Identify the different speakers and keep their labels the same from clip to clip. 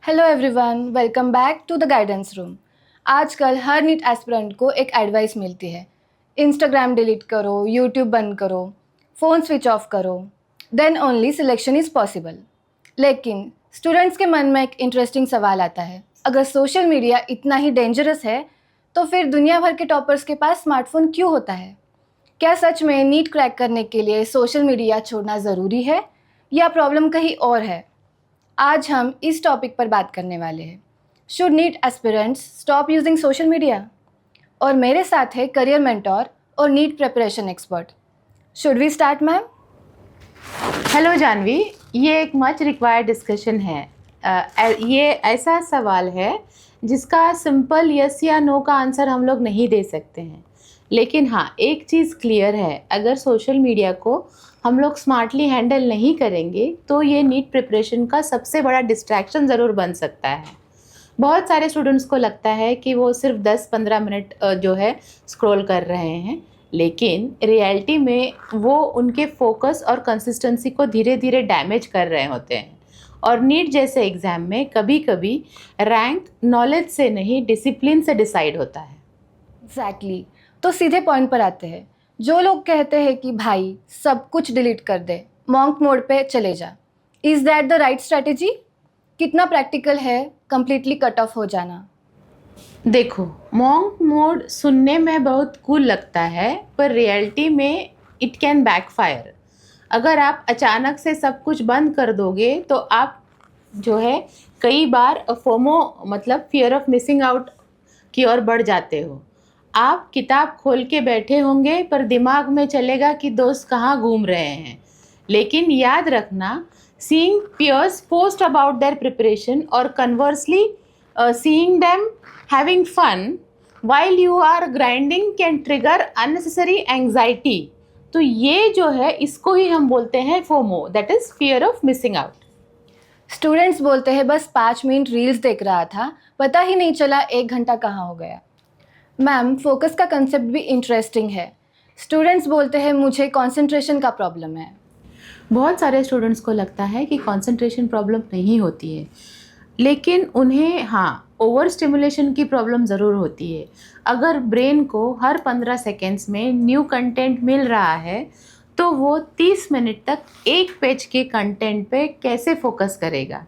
Speaker 1: Hello everyone, welcome back to the guidance room. आजकल हर NEET aspirant को एक एडवाइस मिलती है। इंस्टाग्राम डिलीट करो, यूट्यूब बंद करो, फ़ोन स्विच ऑफ करो, then only selection is possible. लेकिन स्टूडेंट्स के मन में एक इंटरेस्टिंग सवाल आता है, अगर सोशल मीडिया इतना ही डेंजरस है तो फिर दुनिया भर के टॉपर्स के पास स्मार्टफोन क्यों होता है? क्या सच में नीट क्रैक करने के लिए सोशल मीडिया छोड़ना ज़रूरी है या प्रॉब्लम कहीं और है? आज हम इस टॉपिक पर बात करने वाले हैं। Should NEET aspirants stop using social media? और मेरे साथ है करियर मेंटोर और NEET preparation expert. Should we start ma'am?
Speaker 2: Hello Janvi, ये एक मच रिक्वायर्ड डिस्कशन है। ये ऐसा सवाल है जिसका सिंपल यस या नो का आंसर हम लोग नहीं दे सकते हैं। लेकिन हाँ, एक चीज़ क्लियर है, अगर सोशल मीडिया को हम लोग स्मार्टली हैंडल नहीं करेंगे तो ये नीट प्रिपरेशन का सबसे बड़ा डिस्ट्रैक्शन ज़रूर बन सकता है। बहुत सारे स्टूडेंट्स को लगता है कि वो सिर्फ 10-15 मिनट जो है स्क्रॉल कर रहे हैं, लेकिन रियलिटी में वो उनके फोकस और कंसिस्टेंसी को धीरे धीरे डैमेज कर रहे होते हैं। और नीट जैसे एग्ज़ाम में कभी कभी रैंक नॉलेज से नहीं, डिसिप्लिन से डिसाइड होता है।
Speaker 1: एग्जैक्टली। तो सीधे पॉइंट पर आते हैं। जो लोग कहते हैं कि भाई सब कुछ डिलीट कर दे, मॉन्क मोड पे चले जा, is that the right strategy? कितना प्रैक्टिकल है कंप्लीटली कट ऑफ हो जाना?
Speaker 2: देखो, मॉन्क मोड सुनने में बहुत कूल लगता है, पर रियलिटी में इट कैन बैकफायर। अगर आप अचानक से सब कुछ बंद कर दोगे तो आप जो है कई बार फोमो मतलब फियर ऑफ मिसिंग आउट की ओर बढ़ जाते हो। आप किताब खोल के बैठे होंगे पर दिमाग में चलेगा कि दोस्त कहाँ घूम रहे हैं। लेकिन याद रखना, seeing peers post about their preparation or conversely seeing them having fun while you are grinding can trigger unnecessary anxiety। तो ये जो है इसको ही हम बोलते हैं FOMO, that is fear of missing out.
Speaker 1: Students बोलते हैं बस 5 मिनट रील्स देख रहा था, पता ही नहीं चला 1 घंटा कहाँ हो गया। मैम, फोकस का कंसेप्ट भी इंटरेस्टिंग है। स्टूडेंट्स बोलते हैं मुझे कंसंट्रेशन का प्रॉब्लम है।
Speaker 2: बहुत सारे स्टूडेंट्स को लगता है कि कंसंट्रेशन प्रॉब्लम नहीं होती है, लेकिन उन्हें ओवर स्टिमुलेशन की प्रॉब्लम ज़रूर होती है। अगर ब्रेन को हर 15 सेकेंड्स में न्यू कंटेंट मिल रहा है तो वो 30 मिनट तक एक पेज के कंटेंट पे कैसे फोकस करेगा।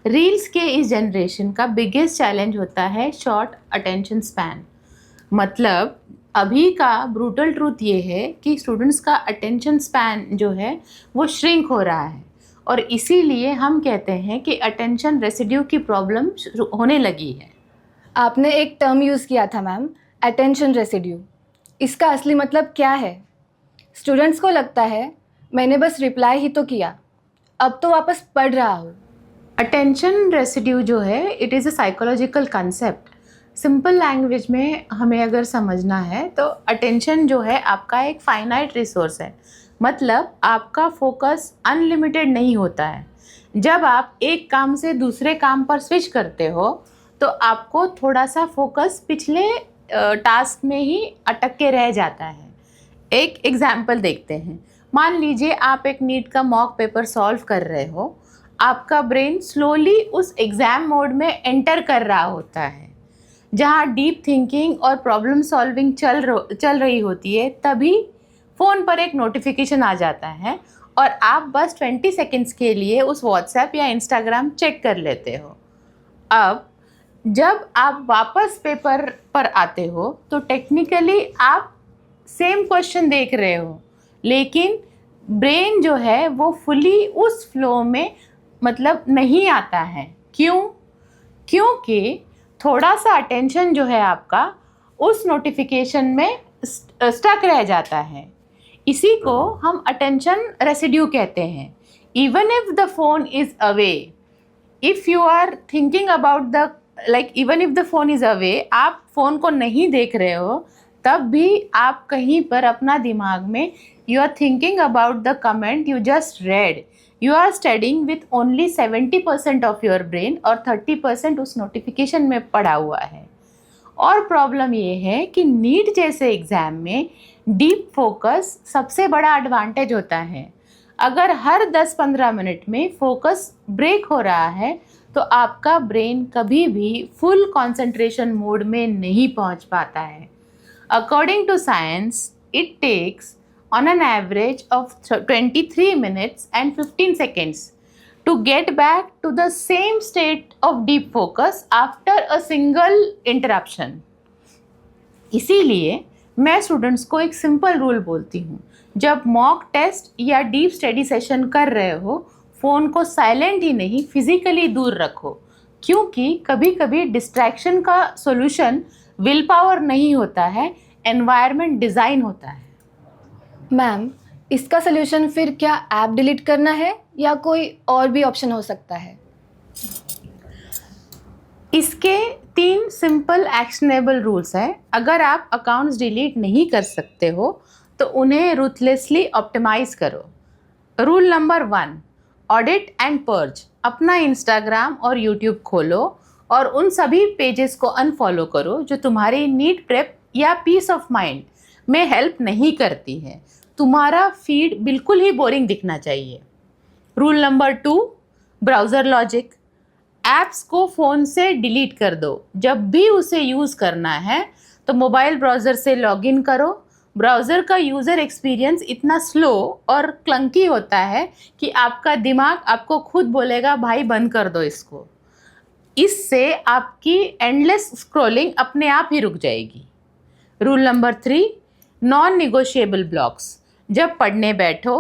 Speaker 2: रील्स के इस जनरेशन का बिगेस्ट चैलेंज होता है शॉर्ट अटेंशन स्पैन। मतलब अभी का ब्रूटल ट्रूथ ये है कि स्टूडेंट्स का अटेंशन स्पैन जो है वो श्रिंक हो रहा है, और इसीलिए हम कहते हैं कि अटेंशन रेसिड्यू की प्रॉब्लम होने लगी है।
Speaker 1: आपने एक टर्म यूज़ किया था मैम, अटेंशन रेसिड्यू। इसका असली मतलब क्या है? स्टूडेंट्स को लगता है मैंने बस रिप्लाई ही तो किया, अब तो वापस पढ़ रहा हूँ।
Speaker 2: अटेंशन रेसिड्यू जो है it is a psychological concept. Simple language में हमें अगर समझना है तो अटेंशन जो है आपका एक फाइनाइट रिसोर्स है। मतलब आपका फोकस अनलिमिटेड नहीं होता है। जब आप एक काम से दूसरे काम पर स्विच करते हो तो आपको थोड़ा सा फोकस पिछले टास्क में ही अटक के रह जाता है। एक एग्जाम्पल देखते हैं। मान लीजिए आप एक नीट का मॉक पेपर सॉल्व कर रहे हो। आपका ब्रेन स्लोली उस एग्ज़ाम मोड में एंटर कर रहा होता है जहाँ डीप थिंकिंग और प्रॉब्लम सॉल्विंग चल रही होती है। तभी फ़ोन पर एक नोटिफिकेशन आ जाता है और आप बस 20 सेकेंड्स के लिए उस व्हाट्सएप या इंस्टाग्राम चेक कर लेते हो। अब जब आप वापस पेपर पर आते हो तो टेक्निकली आप सेम क्वेश्चन देख रहे हो, लेकिन ब्रेन जो है वो फुली उस फ्लो में मतलब नहीं आता है। क्यों? क्योंकि थोड़ा सा अटेंशन जो है आपका उस नोटिफिकेशन में स्टक रह जाता है। इसी को हम अटेंशन रेसिड्यू कहते हैं। Even if the phone is away, if you are thinking about the even if the phone is away, आप फ़ोन को नहीं देख रहे हो तब भी आप कहीं पर अपना दिमाग में you are thinking about the comment you just read. You are studying with only 70% of your brain और 30% उस नोटिफिकेशन में पड़ा हुआ है। और प्रॉब्लम ये है कि नीट जैसे एग्ज़ाम में डीप फोकस सबसे बड़ा एडवांटेज होता है। अगर हर 10-15 मिनट में फोकस ब्रेक हो रहा है तो आपका ब्रेन कभी भी फुल कंसंट्रेशन मोड में नहीं पहुंच पाता है। According to science, it takes on an average of 23 minutes and 15 seconds to get back to the same state of deep focus after a single interruption. इसीलिए मैं स्टूडेंट्स को एक सिंपल रूल बोलती हूँ, जब मॉक टेस्ट या deep study session कर रहे हो, फ़ोन को साइलेंट ही नहीं फिजिकली दूर रखो, क्योंकि कभी कभी डिस्ट्रैक्शन का सॉल्यूशन विल पावर नहीं होता है, एनवायरनमेंट डिज़ाइन होता है।
Speaker 1: मैम, इसका सलूशन फिर क्या ऐप डिलीट करना है या कोई और भी ऑप्शन हो सकता है?
Speaker 2: इसके 3 सिंपल एक्शनेबल रूल्स हैं। अगर आप अकाउंट्स डिलीट नहीं कर सकते हो तो उन्हें रूथलेसली ऑप्टिमाइज करो। Rule number 1, audit and purge. अपना इंस्टाग्राम और यूट्यूब खोलो और उन सभी पेजेस को अनफॉलो करो जो तुम्हारी नीट प्रेप या पीस ऑफ माइंड में हेल्प नहीं करती है। तुम्हारा फीड बिल्कुल ही बोरिंग दिखना चाहिए। Rule number 2, browser logic. Apps को फ़ोन से डिलीट कर दो। जब भी उसे यूज़ करना है तो मोबाइल ब्राउज़र से लॉगिन करो। ब्राउज़र का यूज़र एक्सपीरियंस इतना स्लो और क्लंकी होता है कि आपका दिमाग आपको खुद बोलेगा भाई बंद कर दो इसको। इससे आपकी एंडलेस स्क्रॉलिंग अपने आप ही रुक जाएगी। Rule number 3, non negotiable blocks. जब पढ़ने बैठो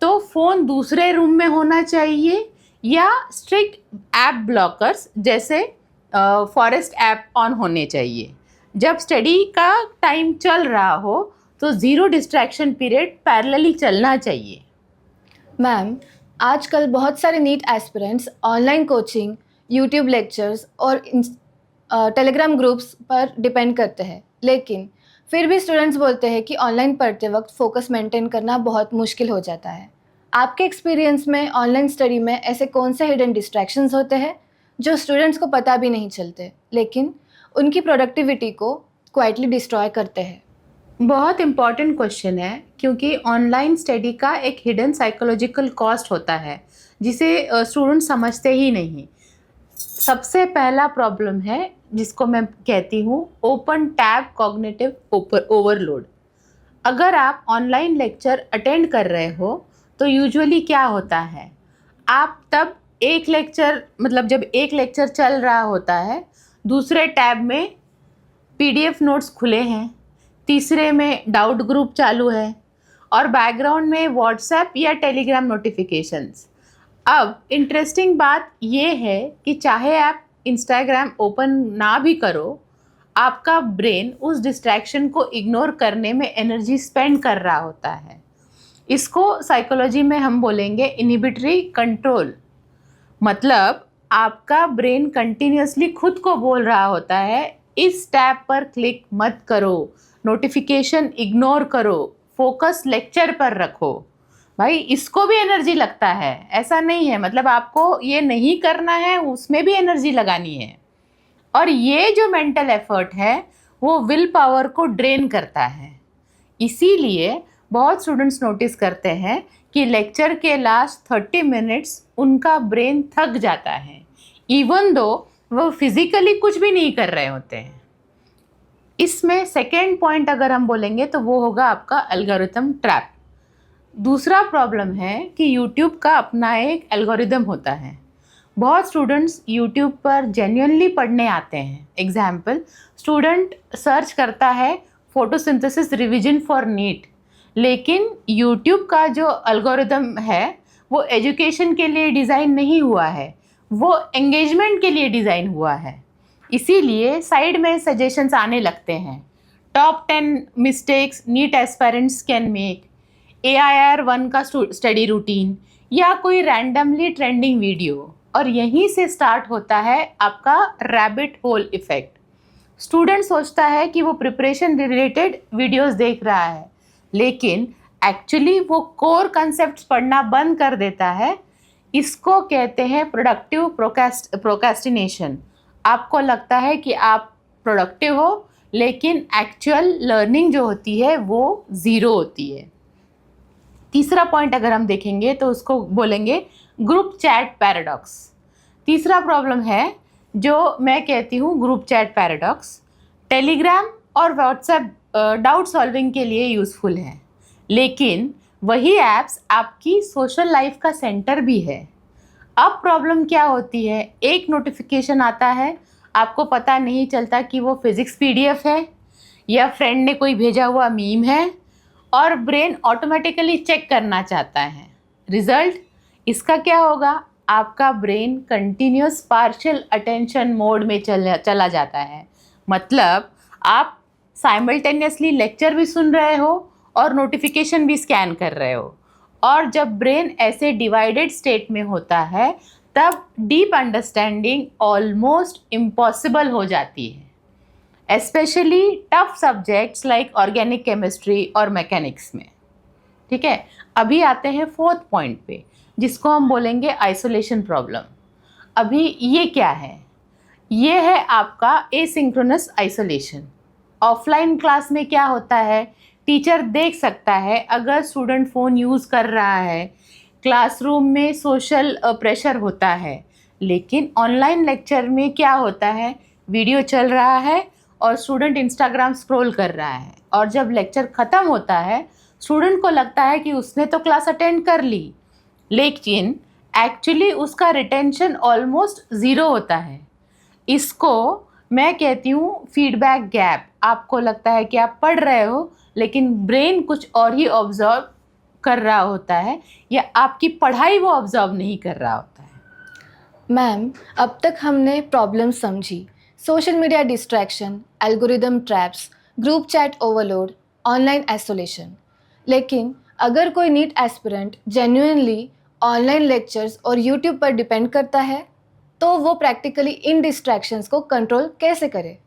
Speaker 2: तो फ़ोन दूसरे रूम में होना चाहिए या स्ट्रिक्ट ऐप ब्लॉकर्स जैसे फॉरेस्ट ऐप ऑन होने चाहिए। जब स्टडी का टाइम चल रहा हो तो ज़ीरो डिस्ट्रैक्शन पीरियड पैरेलली चलना चाहिए।
Speaker 1: मैम, आजकल बहुत सारे NEET aspirants online coaching, YouTube lectures और टेलीग्राम ग्रुप्स पर डिपेंड करते हैं, लेकिन फिर भी स्टूडेंट्स बोलते हैं कि ऑनलाइन पढ़ते वक्त फोकस मेंटेन करना बहुत मुश्किल हो जाता है। आपके एक्सपीरियंस में ऑनलाइन स्टडी में ऐसे कौन से हिडन डिस्ट्रैक्शंस होते हैं जो स्टूडेंट्स को पता भी नहीं चलते, लेकिन उनकी प्रोडक्टिविटी को क्वाइटली डिस्ट्रॉय करते हैं?
Speaker 2: बहुत इम्पॉर्टेंट क्वेश्चन है, क्योंकि ऑनलाइन स्टडी का एक हिडन साइकोलॉजिकल कॉस्ट होता है जिसे स्टूडेंट समझते ही नहीं। सबसे पहला प्रॉब्लम है जिसको मैं कहती हूँ ओपन टैब कॉग्निटिव ओवरलोड। अगर आप ऑनलाइन लेक्चर अटेंड कर रहे हो तो यूजुअली क्या होता है, आप तब जब एक लेक्चर चल रहा होता है, दूसरे टैब में पीडीएफ नोट्स खुले हैं, तीसरे में डाउट ग्रुप चालू है और बैकग्राउंड में व्हाट्सएप या टेलीग्राम नोटिफिकेशंस। अब इंटरेस्टिंग बात ये है कि चाहे आप इंस्टाग्राम ओपन ना भी करो, आपका ब्रेन उस डिस्ट्रैक्शन को इग्नोर करने में एनर्जी स्पेंड कर रहा होता है। इसको साइकोलॉजी में हम बोलेंगे इनहिबिटरी कंट्रोल। मतलब आपका ब्रेन कंटिन्यूसली खुद को बोल रहा होता है इस टैब पर क्लिक मत करो, नोटिफिकेशन इग्नोर करो, फोकस लेक्चर पर रखो। भाई इसको भी एनर्जी लगता है, ऐसा नहीं है, मतलब आपको ये नहीं करना है, उसमें भी एनर्जी लगानी है। और ये जो मेंटल एफर्ट है वो विल पावर को ड्रेन करता है। इसीलिए बहुत स्टूडेंट्स नोटिस करते हैं कि लेक्चर के लास्ट 30 मिनट्स उनका ब्रेन थक जाता है, इवन दो वो फिजिकली कुछ भी नहीं कर रहे होते हैं। इसमें सेकेंड पॉइंट अगर हम बोलेंगे तो वो होगा आपका एल्गोरिथम ट्रैप। दूसरा प्रॉब्लम है कि यूट्यूब का अपना एक एल्गोरिदम होता है। बहुत स्टूडेंट्स यूट्यूब पर जेन्युइनली पढ़ने आते हैं। एग्जाम्पल, स्टूडेंट सर्च करता है फोटोसिंथेसिस रिवीजन फॉर नीट, लेकिन यूट्यूब का जो एल्गोरिदम है वो एजुकेशन के लिए डिज़ाइन नहीं हुआ है, वो एंगेजमेंट के लिए डिज़ाइन हुआ है। इसीलिए साइड में सजेशंस आने लगते हैं, top 10 mistakes NEET aspirants can make, AIR-1 का स्टडी रूटीन या कोई रैंडमली ट्रेंडिंग वीडियो। और यहीं से स्टार्ट होता है आपका रैबिट होल इफ़ेक्ट। स्टूडेंट सोचता है कि वो प्रिपरेशन रिलेटेड वीडियोस देख रहा है, लेकिन एक्चुअली वो कोर कंसेप्ट्स पढ़ना बंद कर देता है। इसको कहते हैं प्रोडक्टिव प्रोक्रेस्टिनेशन। आपको लगता है कि आप प्रोडक्टिव हो, लेकिन एक्चुअल लर्निंग जो होती है वो ज़ीरो होती है। तीसरा पॉइंट अगर हम देखेंगे तो उसको बोलेंगे ग्रुप चैट पैराडॉक्स। तीसरा प्रॉब्लम है जो मैं कहती हूँ ग्रुप चैट पैराडॉक्स। टेलीग्राम और व्हाट्सएप डाउट सॉल्विंग के लिए यूज़फुल है, लेकिन वही ऐप्स आपकी सोशल लाइफ का सेंटर भी है। अब प्रॉब्लम क्या होती है, एक नोटिफिकेशन आता है, आपको पता नहीं चलता कि वो फिज़िक्स पीडीएफ है या फ्रेंड ने कोई भेजा हुआ मीम है, और ब्रेन ऑटोमेटिकली चेक करना चाहता है। रिज़ल्ट इसका क्या होगा, आपका brain continuous partial attention mode में चला जाता है। मतलब आप साइमल्टेनियसली लेक्चर भी सुन रहे हो और नोटिफिकेशन भी स्कैन कर रहे हो, और जब ब्रेन ऐसे डिवाइडेड स्टेट में होता है तब डीप अंडरस्टैंडिंग ऑलमोस्ट इम्पॉसिबल हो जाती है, specially tough subjects like organic chemistry और मैकेनिक्स में। ठीक है, अभी आते हैं फोर्थ पॉइंट पे, जिसको हम बोलेंगे आइसोलेशन प्रॉब्लम। अभी ये क्या है, ये है आपका एसिंक्रोनस आइसोलेशन। ऑफलाइन क्लास में क्या होता है, टीचर देख सकता है अगर स्टूडेंट फ़ोन यूज़ कर रहा है, क्लासरूम में सोशल प्रेशर होता है, लेकिन ऑनलाइन लेक्चर में क्या होता है, वीडियो चल रहा है और स्टूडेंट इंस्टाग्राम स्क्रॉल कर रहा है, और जब लेक्चर ख़त्म होता है स्टूडेंट को लगता है कि उसने तो क्लास अटेंड कर ली, लेकिन एक्चुअली उसका रिटेंशन ऑलमोस्ट ज़ीरो होता है। इसको मैं कहती हूँ फीडबैक गैप। आपको लगता है कि आप पढ़ रहे हो, लेकिन ब्रेन कुछ और ही ऑब्जर्व कर रहा होता है, या आपकी पढ़ाई वो ऑब्जर्व नहीं कर रहा होता है।
Speaker 1: मैम, अब तक हमने प्रॉब्लम समझी, social media distraction, algorithm traps, group chat overload, online isolation. लेकिन अगर कोई NEET aspirant genuinely online lectures और यूट्यूब पर डिपेंड करता है, तो वो प्रैक्टिकली इन डिस्ट्रैक्शंस को कंट्रोल कैसे करे?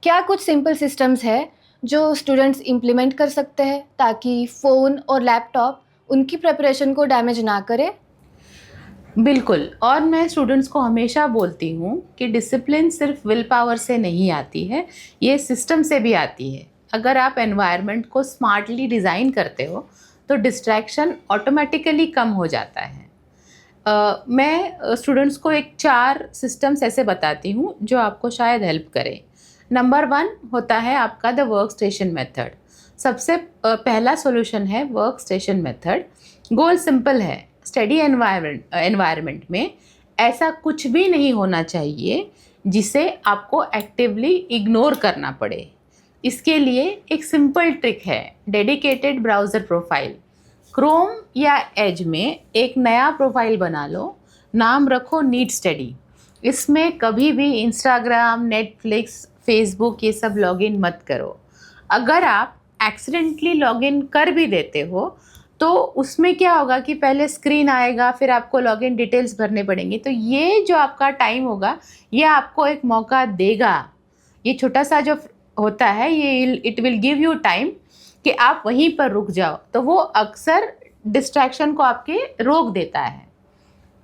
Speaker 1: क्या कुछ सिंपल सिस्टम्स है जो स्टूडेंट्स इम्प्लीमेंट कर सकते हैं ताकि फ़ोन और लैपटॉप उनकी प्रिपरेशन को डैमेज ना करे?
Speaker 2: बिल्कुल, और मैं स्टूडेंट्स को हमेशा बोलती हूँ कि डिसिप्लिन सिर्फ विल पावर से नहीं आती है, ये सिस्टम से भी आती है। अगर आप एनवायरनमेंट को स्मार्टली डिज़ाइन करते हो तो डिस्ट्रैक्शन ऑटोमेटिकली कम हो जाता है। मैं स्टूडेंट्स को एक 4 सिस्टम्स ऐसे बताती हूँ जो आपको शायद हेल्प करें। नंबर 1 होता है आपका द वर्क स्टेशन मेथड। सबसे पहला सॉल्यूशन है work station method. Goal simple है, स्टडी एनवायरनमेंट में ऐसा कुछ भी नहीं होना चाहिए जिसे आपको एक्टिवली इग्नोर करना पड़े। इसके लिए एक सिंपल ट्रिक है, डेडिकेटेड ब्राउज़र प्रोफाइल। क्रोम या एज में एक नया प्रोफाइल बना लो, नाम रखो नीट स्टडी। इसमें कभी भी इंस्टाग्राम, नेटफ्लिक्स, फेसबुक ये सब लॉगिन मत करो। अगर आप एक्सीडेंटली लॉगिन कर भी देते हो तो उसमें क्या होगा कि पहले स्क्रीन आएगा, फिर आपको लॉगिन डिटेल्स भरने पड़ेंगे। तो ये जो आपका टाइम होगा ये आपको एक मौका देगा, ये छोटा सा जो होता है ये it will give you time कि आप वहीं पर रुक जाओ, तो वो अक्सर डिस्ट्रैक्शन को आपके रोक देता है।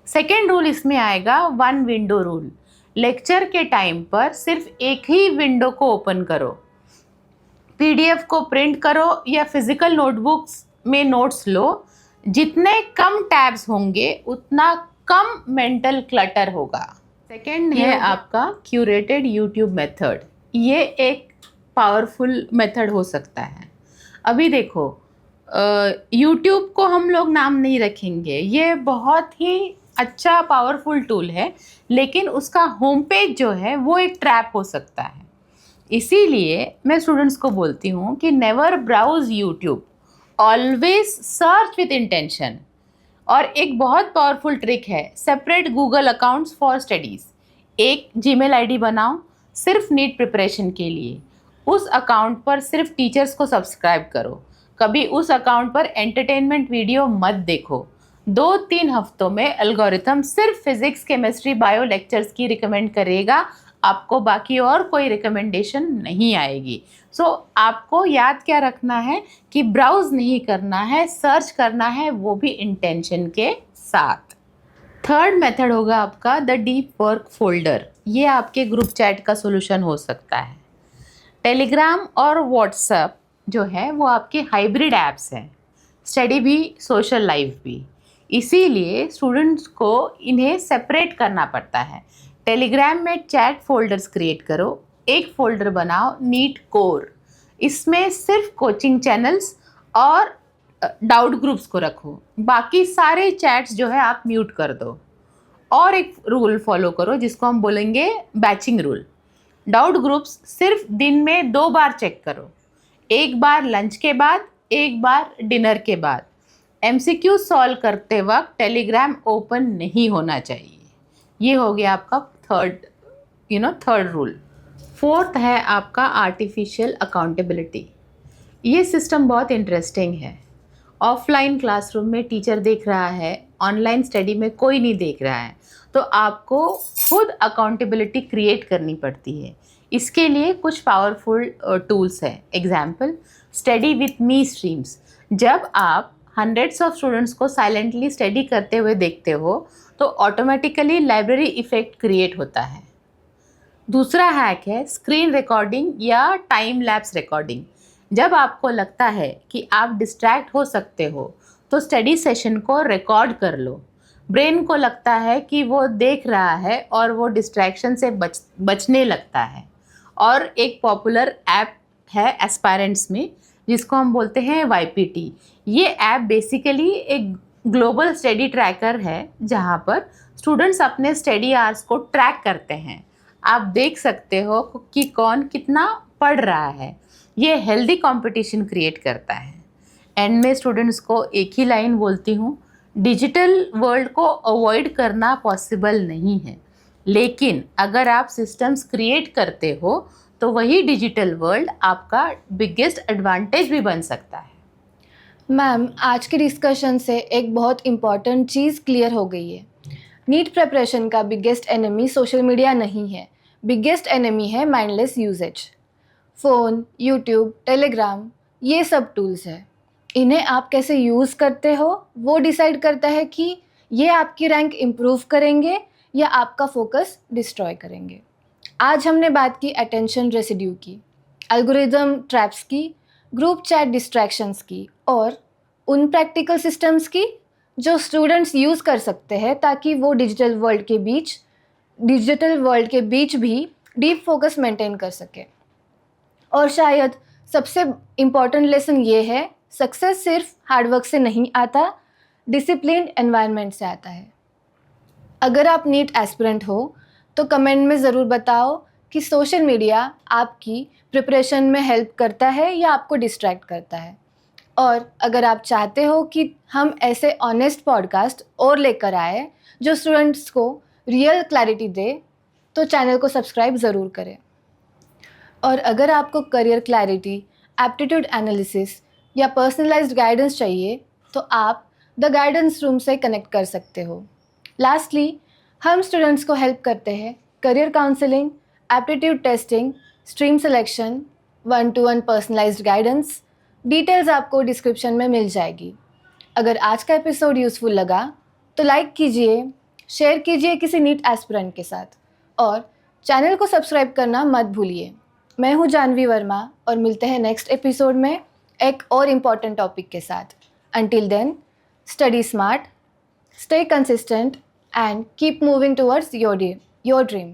Speaker 2: सेकेंड रूल इसमें आएगा 1 विंडो रूल। लेक्चर के टाइम पर सिर्फ एक ही विंडो को ओपन करो, पीडीएफ को प्रिंट करो या फिजिकल नोटबुक्स में नोट्स लो। जितने कम टैब्स होंगे उतना कम मेंटल क्लटर होगा। सेकेंड है आपका क्यूरेटेड यूट्यूब मेथड। ये एक पावरफुल मेथड हो सकता है। अभी देखो, यूट्यूब को हम लोग नाम नहीं रखेंगे, ये बहुत ही अच्छा पावरफुल टूल है, लेकिन उसका होम पेज जो है वो एक ट्रैप हो सकता है। इसीलिए मैं स्टूडेंट्स को बोलती हूँ कि never browse YouTube, always search with intention. और एक बहुत पावरफुल ट्रिक है, separate Google accounts for studies. एक जीमेल आईडी बनाओ सिर्फ नीट प्रिपरेशन के लिए, उस अकाउंट पर सिर्फ टीचर्स को सब्सक्राइब करो, कभी उस अकाउंट पर एंटरटेनमेंट वीडियो मत देखो। 2-3 हफ्तों में एल्गोरिथम सिर्फ फिजिक्स, केमिस्ट्री, बायो लेक्चर्स की रिकमेंड करेगा, आपको बाकी और कोई रिकमेंडेशन नहीं आएगी। सो आपको याद क्या रखना है कि ब्राउज नहीं करना है, सर्च करना है, वो भी इंटेंशन के साथ। थर्ड मेथड होगा आपका द डीप वर्क फोल्डर। ये आपके ग्रुप चैट का सॉल्यूशन हो सकता है। टेलीग्राम और व्हाट्सएप जो है वो आपके हाइब्रिड ऐप्स हैं। स्टडी भी, सोशल लाइफ भी। इसीलिए स्टूडेंट्स को इन्हें सेपरेट करना पड़ता है। टेलीग्राम में चैट फोल्डर्स क्रिएट करो, एक फोल्डर बनाओ नीट कोर, इसमें सिर्फ कोचिंग चैनल्स और डाउट ग्रुप्स को रखो, बाकी सारे चैट्स जो है आप म्यूट कर दो। और एक रूल फॉलो करो जिसको हम बोलेंगे बैचिंग रूल। डाउट ग्रुप्स सिर्फ दिन में 2 बार चेक करो, एक बार लंच के बाद, एक बार डिनर के बाद। MCQ सॉल्व करते वक्त टेलीग्राम ओपन नहीं होना चाहिए। ये हो गया आपका थर्ड रूल। फोर्थ है आपका आर्टिफिशियल अकाउंटेबिलिटी। ये सिस्टम बहुत इंटरेस्टिंग है। ऑफलाइन क्लासरूम में टीचर देख रहा है, ऑनलाइन स्टडी में कोई नहीं देख रहा है, तो आपको खुद अकाउंटेबिलिटी क्रिएट करनी पड़ती है। इसके लिए कुछ पावरफुल टूल्स हैं। Example, study with me streams. जब आप हंड्रेड्स ऑफ स्टूडेंट्स को साइलेंटली स्टडी करते हुए देखते हो तो ऑटोमेटिकली लाइब्रेरी इफेक्ट क्रिएट होता है। दूसरा हैक है स्क्रीन रिकॉर्डिंग या टाइम लैप्स रिकॉर्डिंग। जब आपको लगता है कि आप डिस्ट्रैक्ट हो सकते हो तो स्टडी सेशन को रिकॉर्ड कर लो। ब्रेन को लगता है कि वो देख रहा है और वो डिस्ट्रैक्शन से बचने लगता है। और एक पॉपुलर ऐप है एस्पायरेंट्स में जिसको हम बोलते हैं YPT। ये ऐप बेसिकली एक ग्लोबल स्टडी ट्रैकर है जहाँ पर स्टूडेंट्स अपने स्टडी आवर्स को ट्रैक करते हैं। आप देख सकते हो कि कौन कितना पढ़ रहा है। ये हेल्दी कंपटीशन क्रिएट करता है। एंड में स्टूडेंट्स को एक ही लाइन बोलती हूँ, डिजिटल वर्ल्ड को अवॉइड करना पॉसिबल नहीं है, लेकिन अगर आप सिस्टम्स क्रिएट करते हो तो वही डिजिटल वर्ल्ड आपका बिगेस्ट एडवांटेज भी बन सकता है।
Speaker 1: मैम, आज के डिस्कशन से एक बहुत इम्पॉर्टेंट चीज़ क्लियर हो गई है। नीट प्रिपरेशन का बिगेस्ट एनिमी सोशल मीडिया नहीं है, बिगेस्ट एनिमी है mindless usage. Phone, YouTube, Telegram, ये सब टूल्स है। इन्हें आप कैसे यूज़ करते हो वो डिसाइड करता है कि ये आपकी रैंक इम्प्रूव करेंगे या आपका फोकस डिस्ट्रॉय करेंगे। आज हमने बात की अटेंशन रेसिड्यू की, एल्गोरिदम ट्रैप्स की, ग्रुप चैट डिस्ट्रैक्शंस की और उन प्रैक्टिकल सिस्टम्स की जो स्टूडेंट्स यूज़ कर सकते हैं ताकि वो डिजिटल वर्ल्ड के बीच भी डीप फोकस मेंटेन कर सके। और शायद सबसे इम्पॉर्टेंट लेसन ये है, सक्सेस सिर्फ हार्डवर्क से नहीं आता, डिसिप्लिन एनवायरनमेंट से आता है। अगर आप नीट एस्पिरेंट हो तो कमेंट में ज़रूर बताओ कि सोशल मीडिया आपकी प्रिपरेशन में हेल्प करता है या आपको डिस्ट्रैक्ट करता है। और अगर आप चाहते हो कि हम ऐसे ऑनेस्ट पॉडकास्ट और लेकर आए जो स्टूडेंट्स को रियल क्लैरिटी दे, तो चैनल को सब्सक्राइब ज़रूर करें। और अगर आपको करियर क्लैरिटी, एप्टीट्यूड एनालिसिस या पर्सनलाइज्ड गाइडेंस चाहिए तो आप द गाइडेंस रूम से कनेक्ट कर सकते हो। लास्टली, हम स्टूडेंट्स को हेल्प करते हैं career counselling, aptitude testing, stream selection, 1-to-1 personalised guidance. Details आपको डिस्क्रिप्शन में मिल जाएगी। अगर आज का एपिसोड यूज़फुल लगा तो लाइक कीजिए, शेयर कीजिए किसी नीट एस्पिरेंट के साथ और चैनल को सब्सक्राइब करना मत भूलिए। मैं हूँ जानवी वर्मा और मिलते हैं नेक्स्ट एपिसोड में एक और इम्पॉर्टेंट टॉपिक के साथ। Until then, study smart, stay consistent and keep moving towards your dream.